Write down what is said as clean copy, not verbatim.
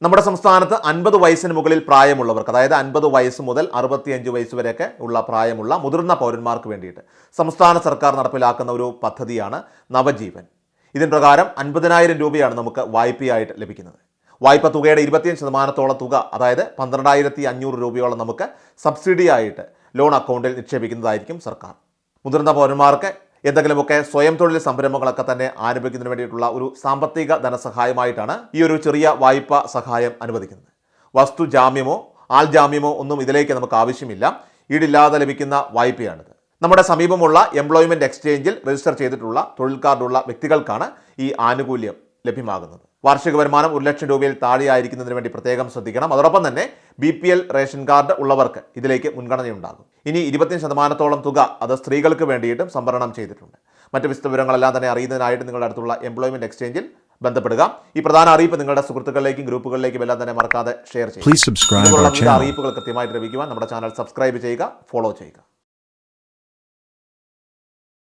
നമ്മുടെ സംസ്ഥാനത്ത് 50 വയസ്സിന് മുകളിൽ പ്രായമുള്ളവർക്ക്, അതായത് 50 വയസ്സ് മുതൽ 65 വയസ്സ് വരെയൊക്കെ ഉള്ള പ്രായമുള്ള മുതിർന്ന പൗരന്മാർക്ക് വേണ്ടിയിട്ട് സംസ്ഥാന സർക്കാർ നടപ്പിലാക്കുന്ന ഒരു പദ്ധതിയാണ് നവജീവൻ. ഇതിൻ പ്രകാരം 50,000 രൂപയാണ് നമുക്ക് വായ്പയായിട്ട് ലഭിക്കുന്നത്. വായ്പ തുകയുടെ 25% തുക, അതായത് 12,500 രൂപയോളം നമുക്ക് സബ്സിഡിയായിട്ട് ലോൺ അക്കൗണ്ടിൽ നിക്ഷേപിക്കുന്നതായിരിക്കും സർക്കാർ. മുതിർന്ന പൗരന്മാർക്ക് എന്തെങ്കിലുമൊക്കെ സ്വയം തൊഴിൽ സംരംഭങ്ങളൊക്കെ തന്നെ ആരംഭിക്കുന്നതിന് വേണ്ടിയിട്ടുള്ള ഒരു സാമ്പത്തിക ധനസഹായമായിട്ടാണ് ഈ ഒരു ചെറിയ വായ്പ സഹായം അനുവദിക്കുന്നത്. വസ്തു ജാമ്യമോ ആൾജാമ്യമോ ഒന്നും ഇതിലേക്ക് നമുക്ക് ആവശ്യമില്ല. ഈടില്ലാതെ ലഭിക്കുന്ന വായ്പയാണിത്. നമ്മുടെ സമീപമുള്ള എംപ്ലോയ്മെൻറ്റ് എക്സ്ചേഞ്ചിൽ രജിസ്റ്റർ ചെയ്തിട്ടുള്ള തൊഴിൽ കാർഡുള്ള വ്യക്തികൾക്കാണ് ഈ ആനുകൂല്യം ലഭ്യമാകുന്നത്. വാർഷിക വരുമാനം 1,00,000 രൂപയിൽ താഴെയായിരിക്കുന്നതിന് വേണ്ടി പ്രത്യേകം ശ്രദ്ധിക്കണം. അതോടൊപ്പം തന്നെ BPL റേഷൻ കാർഡ് ഉള്ളവർക്ക് ഇതിലേക്ക് മുൻഗണനയുണ്ടാകും. ഇനി 25% തുക അത് സ്ത്രീകൾക്ക് വേണ്ടിയിട്ടും സംവരണം ചെയ്തിട്ടുണ്ട്. മറ്റ് വിശദവിവരങ്ങളെല്ലാം തന്നെ അറിയുന്നതിനായിട്ട് നിങ്ങളുടെ അടുത്തുള്ള എംപ്ലോയ്മെൻറ്റ് എക്സ്ചേഞ്ചിൽ ബന്ധപ്പെടുക. ഈ പ്രധാന അറിയിപ്പ് നിങ്ങളുടെ സുഹൃത്തുക്കളിലേക്കും ഗ്രൂപ്പുകളിലേക്കും എല്ലാം തന്നെ മറക്കാതെ ഷെയർ ചെയ്യുക. അറിയിപ്പുകൾ കൃത്യമായിട്ട് ലഭിക്കുവാൻ നമ്മുടെ ചാനൽ സബ്സ്ക്രൈബ് ചെയ്യുക, ഫോളോ ചെയ്യുക.